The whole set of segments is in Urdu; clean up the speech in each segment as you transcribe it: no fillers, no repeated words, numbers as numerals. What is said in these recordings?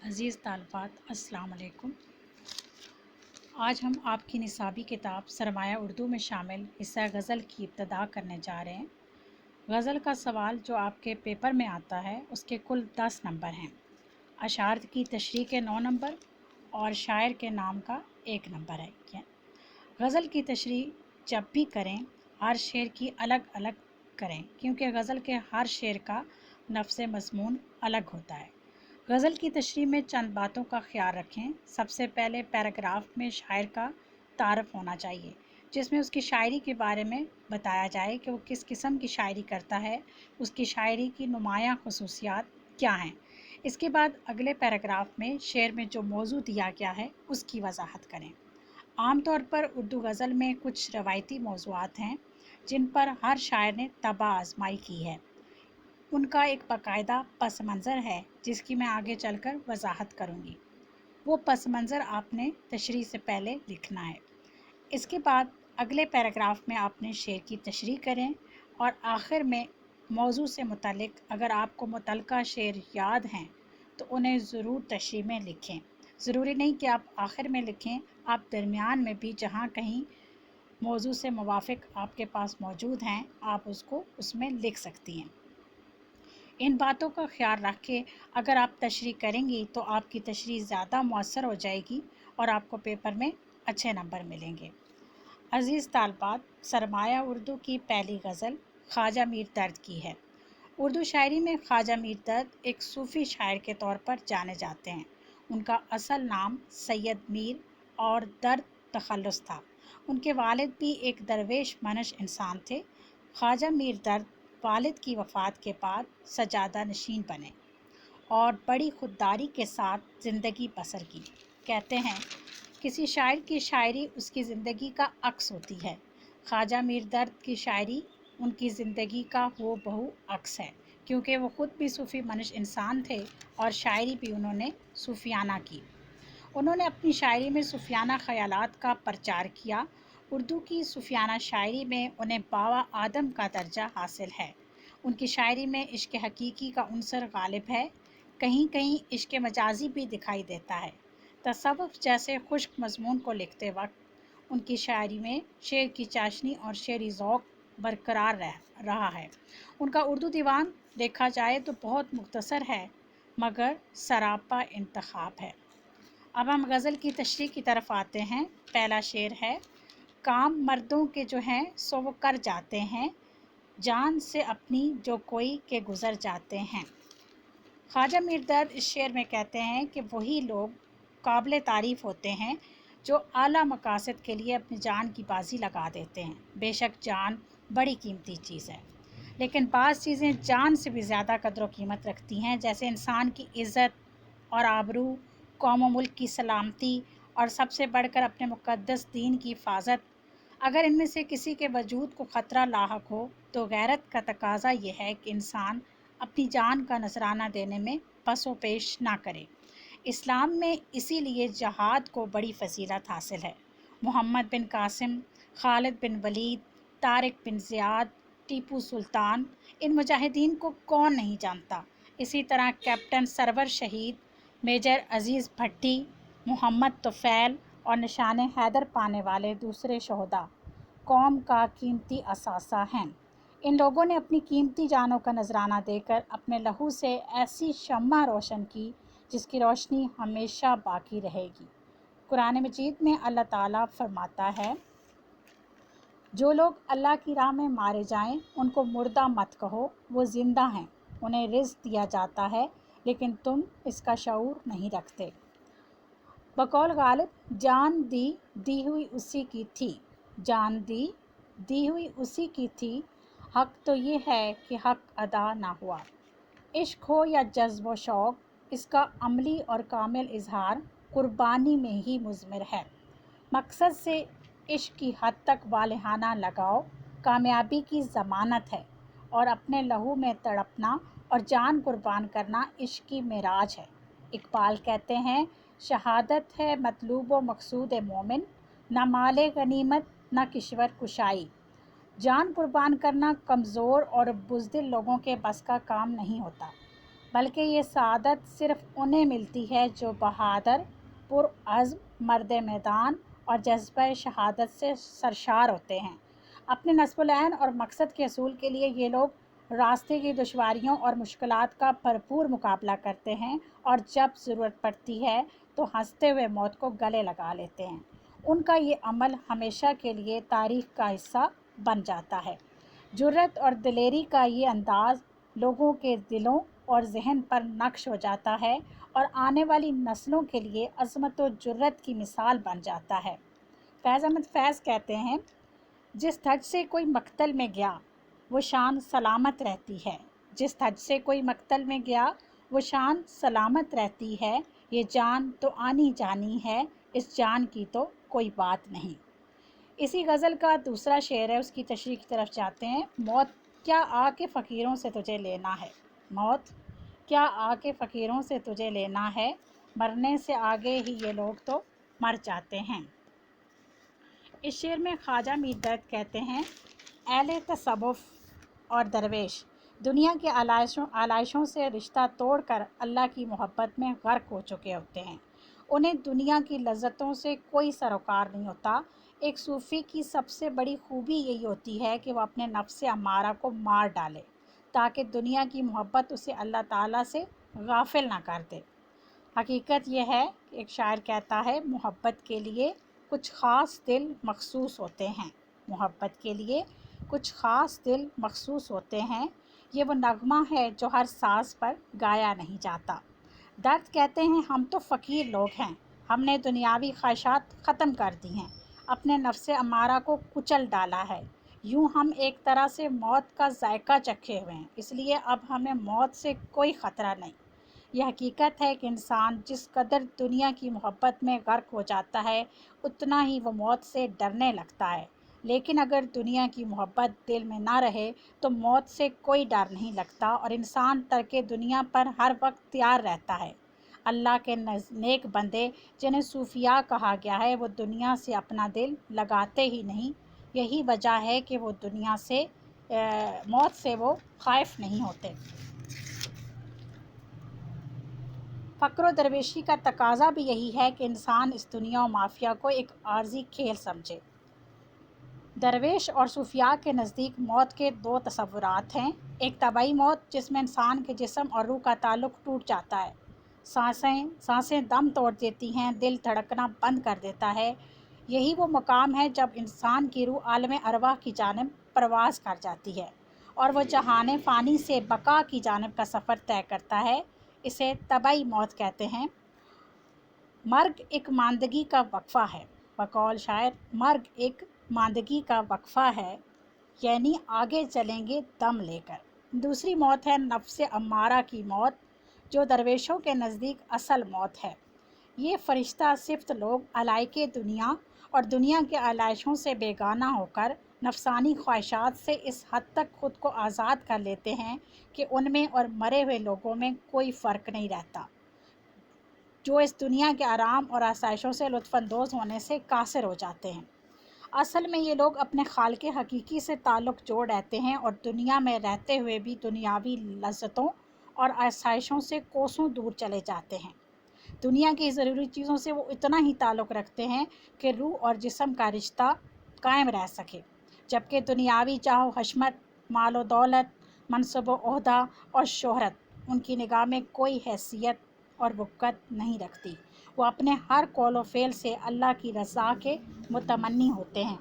عزیز طالبات السلام علیکم۔ آج ہم آپ کی نصابی کتاب سرمایہ اردو میں شامل حصہ غزل کی ابتدا کرنے جا رہے ہیں۔ غزل کا سوال جو آپ کے پیپر میں آتا ہے اس کے کل 10 نمبر ہیں۔ اشعار کی تشریح کے 9 نمبر اور شاعر کے نام کا 1 نمبر ہے۔ غزل کی تشریح جب بھی کریں ہر شعر کی الگ الگ کریں، کیونکہ غزل کے ہر شعر کا نفس مضمون الگ ہوتا ہے۔ غزل کی تشریح میں چند باتوں کا خیال رکھیں۔ سب سے پہلے پیراگراف میں شاعر کا تعارف ہونا چاہیے، جس میں اس کی شاعری کے بارے میں بتایا جائے کہ وہ کس قسم کی شاعری کرتا ہے، اس کی شاعری کی نمایاں خصوصیات کیا ہیں۔ اس کے بعد اگلے پیراگراف میں شعر میں جو موضوع دیا گیا ہے اس کی وضاحت کریں۔ عام طور پر اردو غزل میں کچھ روایتی موضوعات ہیں جن پر ہر شاعر نے طبع آزمائی کی ہے۔ ان کا ایک باقاعدہ پس منظر ہے جس کی میں آگے چل کر وضاحت کروں گی۔ وہ پس منظر آپ نے تشریح سے پہلے لکھنا ہے۔ اس کے بعد اگلے پیراگراف میں آپ نے شعر کی تشریح کریں اور آخر میں موضوع سے متعلق اگر آپ کو متعلقہ شعر یاد ہیں تو انہیں ضرور تشریح میں لکھیں۔ ضروری نہیں کہ آپ آخر میں لکھیں، آپ درمیان میں بھی جہاں کہیں موضوع سے موافق آپ کے پاس موجود ہیں آپ اس میں لکھ سکتی ہیں۔ ان باتوں کا خیال رکھ کے اگر آپ تشریح کریں گی تو آپ کی تشریح زیادہ مؤثر ہو جائے گی اور آپ کو پیپر میں اچھے نمبر ملیں گے۔ عزیز طالبات، سرمایہ اردو کی پہلی غزل خواجہ میر درد کی ہے۔ اردو شاعری میں خواجہ میر درد ایک صوفی شاعر کے طور پر جانے جاتے ہیں۔ ان کا اصل نام سید میر اور درد تخلص تھا۔ ان کے والد بھی ایک درویش منش انسان تھے۔ خواجہ میر درد والد کی وفات کے بعد سجادہ نشین بنے اور بڑی خودداری کے ساتھ زندگی بسر کی۔ کہتے ہیں کسی شاعر کی شاعری اس کی زندگی کا عکس ہوتی ہے۔ خواجہ میر درد کی شاعری ان کی زندگی کا ہو بہو عکس ہے، کیونکہ وہ خود بھی صوفی منش انسان تھے اور شاعری بھی انہوں نے صوفیانہ کی۔ انہوں نے اپنی شاعری میں صوفیانہ خیالات کا پرچار کیا۔ اردو کی صوفیانہ شاعری میں انہیں باوا آدم کا درجہ حاصل ہے۔ ان کی شاعری میں عشق حقیقی کا عنصر غالب ہے، کہیں کہیں عشق مجازی بھی دکھائی دیتا ہے۔ تصوف جیسے خشک مضمون کو لکھتے وقت ان کی شاعری میں شعر کی چاشنی اور شعری ذوق برقرار رہا ہے۔ ان کا اردو دیوان دیکھا جائے تو بہت مختصر ہے مگر سراپا انتخاب ہے۔ اب ہم غزل کی تشریح کی طرف آتے ہیں۔ پہلا شعر ہے: کام مردوں کے جو ہیں سو وہ کر جاتے ہیں، جان سے اپنی جو کوئی کے گزر جاتے ہیں۔ خواجہ میر درد اس شعر میں کہتے ہیں کہ وہی لوگ قابل تعریف ہوتے ہیں جو اعلیٰ مقاصد کے لیے اپنی جان کی بازی لگا دیتے ہیں۔ بے شک جان بڑی قیمتی چیز ہے، لیکن بعض چیزیں جان سے بھی زیادہ قدر و قیمت رکھتی ہیں، جیسے انسان کی عزت اور آبرو، قوم و ملک کی سلامتی اور سب سے بڑھ کر اپنے مقدس دین کی حفاظت۔ اگر ان میں سے کسی کے وجود کو خطرہ لاحق ہو تو غیرت کا تقاضا یہ ہے کہ انسان اپنی جان کا نذرانہ دینے میں پس و پیش نہ کرے۔ اسلام میں اسی لیے جہاد کو بڑی فضیلت حاصل ہے۔ محمد بن قاسم، خالد بن ولید، طارق بن زیاد، ٹیپو سلطان، ان مجاہدین کو کون نہیں جانتا۔ اسی طرح کیپٹن سرور شہید، میجر عزیز بھٹی، محمد طفیل اور نشان حیدر پانے والے دوسرے شہداء قوم کا قیمتی اثاثہ ہیں۔ ان لوگوں نے اپنی قیمتی جانوں کا نذرانہ دے کر اپنے لہو سے ایسی شمع روشن کی جس کی روشنی ہمیشہ باقی رہے گی۔ قرآن مجید میں اللہ تعالیٰ فرماتا ہے: جو لوگ اللہ کی راہ میں مارے جائیں ان کو مردہ مت کہو، وہ زندہ ہیں، انہیں رزق دیا جاتا ہے لیکن تم اس کا شعور نہیں رکھتے۔ بقول غالب، جان دی دی ہوئی اسی کی تھی، جان دی دی ہوئی اسی کی تھی، حق تو یہ ہے کہ حق ادا نہ ہوا۔ عشق ہو یا جذب و شوق، اس کا عملی اور کامل اظہار قربانی میں ہی مضمر ہے۔ مقصد سے عشق کی حد تک والہانہ لگاؤ کامیابی کی ضمانت ہے، اور اپنے لہو میں تڑپنا اور جان قربان کرنا عشق کی معراج ہے۔ اقبال کہتے ہیں: شہادت ہے مطلوب و مقصود مومن، نہ مال غنیمت نہ کشور کشائی۔ جان قربان کرنا کمزور اور بزدل لوگوں کے بس کا کام نہیں ہوتا۔ بلکہ یہ سعادت صرف انہیں ملتی ہے جو بہادر، پرعزم مرد میدان اور جذبہ شہادت سے سرشار ہوتے ہیں۔ اپنے نصب العین اور مقصد کے حصول کے لیے یہ لوگ راستے کی دشواریوں اور مشکلات کا بھرپور مقابلہ کرتے ہیں، اور جب ضرورت پڑتی ہے تو ہنستے ہوئے موت کو گلے لگا لیتے ہیں۔ ان کا یہ عمل ہمیشہ کے لیے تاریخ کا حصہ بن جاتا ہے۔ جرأت اور دلیری کا یہ انداز لوگوں کے دلوں اور ذہن پر نقش ہو جاتا ہے اور آنے والی نسلوں کے لیے عظمت و جرأت کی مثال بن جاتا ہے۔ فیض احمد فیض کہتے ہیں، جس دھج سے کوئی مقتل میں گیا وہ شان سلامت رہتی ہے، جس دھج سے کوئی مقتل میں گیا وہ شان سلامت رہتی ہے، یہ جان تو آنی جانی ہے، اس جان کی تو کوئی بات نہیں۔ اسی غزل کا دوسرا شعر ہے، اس کی تشریح کی طرف جاتے ہیں۔ موت کیا آ کے فقیروں سے تجھے لینا ہے، موت کیا آ کے فقیروں سے تجھے لینا ہے، مرنے سے آگے ہی یہ لوگ تو مر جاتے ہیں۔ اس شعر میں خواجہ میر درد کہتے ہیں، اہل تصوف اور درویش دنیا کے آلائشوں سے رشتہ توڑ کر اللہ کی محبت میں غرق ہو چکے ہوتے ہیں۔ انہیں دنیا کی لذتوں سے کوئی سروکار نہیں ہوتا۔ ایک صوفی کی سب سے بڑی خوبی یہی ہوتی ہے کہ وہ اپنے نفس امارہ کو مار ڈالے تاکہ دنیا کی محبت اسے اللہ تعالیٰ سے غافل نہ کر دے۔ حقیقت یہ ہے کہ ایک شاعر کہتا ہے، محبت کے لیے کچھ خاص دل مخصوص ہوتے ہیں، محبت کے لیے کچھ خاص دل مخصوص ہوتے ہیں، یہ وہ نغمہ ہے جو ہر ساز پر گایا نہیں جاتا۔ درد کہتے ہیں، ہم تو فقیر لوگ ہیں، ہم نے دنیاوی خواہشات ختم کر دی ہیں، اپنے نفس امارہ کو کچل ڈالا ہے، یوں ہم ایک طرح سے موت کا ذائقہ چکھے ہوئے ہیں، اس لیے اب ہمیں موت سے کوئی خطرہ نہیں۔ یہ حقیقت ہے کہ انسان جس قدر دنیا کی محبت میں غرق ہو جاتا ہے اتنا ہی وہ موت سے ڈرنے لگتا ہے، لیکن اگر دنیا کی محبت دل میں نہ رہے تو موت سے کوئی ڈر نہیں لگتا اور انسان ترک دنیا پر ہر وقت تیار رہتا ہے۔ اللہ کے نیک بندے جنہیں صوفیاء کہا گیا ہے، وہ دنیا سے اپنا دل لگاتے ہی نہیں، یہی وجہ ہے کہ وہ دنیا سے موت سے وہ خائف نہیں ہوتے۔ فقر و درویشی کا تقاضا بھی یہی ہے کہ انسان اس دنیا و مافیا کو ایک عارضی کھیل سمجھے۔ درویش اور صوفیاء کے نزدیک موت کے دو تصورات ہیں، ایک طبعی موت جس میں انسان کے جسم اور روح کا تعلق ٹوٹ جاتا ہے، سانسیں دم توڑ دیتی ہیں، دل دھڑکنا بند کر دیتا ہے، یہی وہ مقام ہے جب انسان کی روح عالم ارواح کی جانب پرواز کر جاتی ہے اور وہ جہان فانی سے بقا کی جانب کا سفر طے کرتا ہے، اسے طبعی موت کہتے ہیں۔ مرگ ایک ماندگی کا وقفہ ہے، بقول شاعر، مرگ ایک ماندگی کا وقفہ ہے، یعنی آگے چلیں گے دم لے کر۔ دوسری موت ہے نفس امارہ کی موت، جو درویشوں کے نزدیک اصل موت ہے۔ یہ فرشتہ صفت لوگ علائق دنیا اور دنیا کے آلائشوں سے بیگانہ ہو کر نفسانی خواہشات سے اس حد تک خود کو آزاد کر لیتے ہیں کہ ان میں اور مرے ہوئے لوگوں میں کوئی فرق نہیں رہتا، جو اس دنیا کے آرام اور آسائشوں سے لطف اندوز ہونے سے قاصر ہو جاتے ہیں۔ اصل میں یہ لوگ اپنے خالق حقیقی سے تعلق جوڑ رہتے ہیں اور دنیا میں رہتے ہوئے بھی دنیاوی لذتوں اور آسائشوں سے کوسوں دور چلے جاتے ہیں۔ دنیا کی ضروری چیزوں سے وہ اتنا ہی تعلق رکھتے ہیں کہ روح اور جسم کا رشتہ قائم رہ سکے، جبکہ دنیاوی جاہ و حشمت، مال و دولت، منصب و عہدہ اور شہرت ان کی نگاہ میں کوئی حیثیت اور وقت نہیں رکھتی۔ وہ اپنے ہر قول و فعل سے اللہ کی رضا کے متمنی ہوتے ہیں۔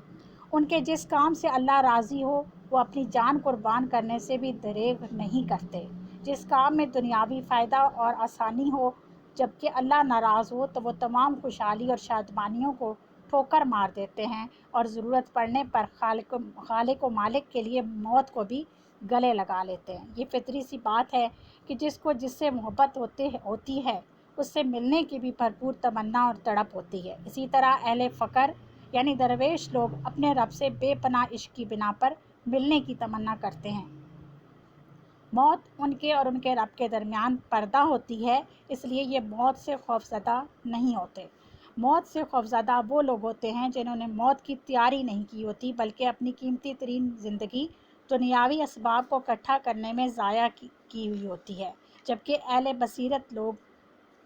ان کے جس کام سے اللہ راضی ہو وہ اپنی جان قربان کرنے سے بھی دریغ نہیں کرتے۔ جس کام میں دنیاوی فائدہ اور آسانی ہو جبکہ اللہ ناراض ہو تو وہ تمام خوشحالی اور شادمانیوں کو ٹھوکر مار دیتے ہیں اور ضرورت پڑنے پر خالق و مالک کے لیے موت کو بھی گلے لگا لیتے ہیں۔ یہ فطری سی بات ہے کہ جس کو جس سے محبت ہوتی ہے اس سے ملنے کی بھی بھرپور تمنا اور تڑپ ہوتی ہے۔ اسی طرح اہل فقر یعنی درویش لوگ اپنے رب سے بے پناہ عشق کی بنا پر ملنے کی تمنا کرتے ہیں۔ موت ان کے اور ان کے رب کے درمیان پردہ ہوتی ہے، اس لیے یہ موت سے خوفزدہ نہیں ہوتے۔ موت سے خوفزدہ وہ لوگ ہوتے ہیں جنہوں نے موت کی تیاری نہیں کی ہوتی بلکہ اپنی قیمتی ترین زندگی دنیاوی اسباب کو اکٹھا کرنے میں ضائع کی ہوئی ہوتی ہے۔ جبکہ اہل بصیرت لوگ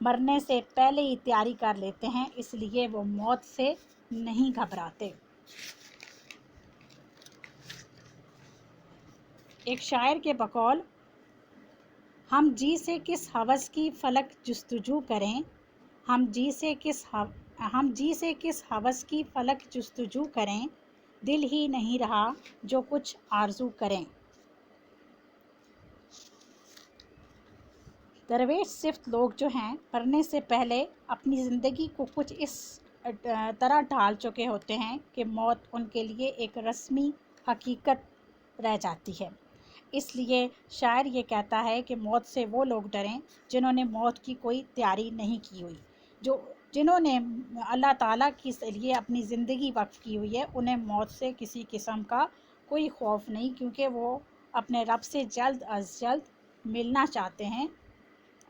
مرنے سے پہلے ہی تیاری کر لیتے ہیں، اس لیے وہ موت سے نہیں گھبراتے۔ ایک شاعر کے بقول، ہم جی سے کس ہوس کی فلک جستجو کریں، ہم جی سے کس ہوس کی فلک جستجو کریں، دل ہی نہیں رہا جو کچھ آرزو کریں۔ درویش صفت لوگ جو ہیں مرنے سے پہلے اپنی زندگی کو کچھ اس طرح ڈھال چکے ہوتے ہیں کہ موت ان کے لیے ایک رسمی حقیقت رہ جاتی ہے۔ اس لیے شاعر یہ کہتا ہے کہ موت سے وہ لوگ ڈریں جنہوں نے موت کی کوئی تیاری نہیں کی ہوئی، جنہوں نے اللہ تعالیٰ کے لیے اپنی زندگی وقف کی ہوئی ہے، انہیں موت سے کسی قسم کا کوئی خوف نہیں، کیونکہ وہ اپنے رب سے جلد از جلد ملنا چاہتے ہیں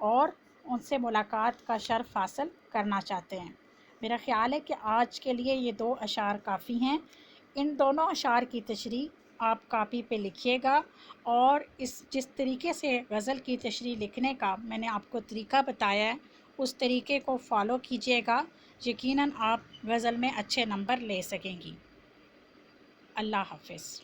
اور ان سے ملاقات کا شرف حاصل کرنا چاہتے ہیں۔ میرا خیال ہے کہ آج کے لیے یہ 2 اشعار کافی ہیں۔ ان دونوں اشعار کی تشریح آپ کاپی پہ لکھیے گا، اور جس طریقے سے غزل کی تشریح لکھنے کا میں نے آپ کو طریقہ بتایا ہے، اس طریقے کو فالو کیجیے گا، یقیناً آپ غزل میں اچھے نمبر لے سکیں گی۔ اللہ حافظ۔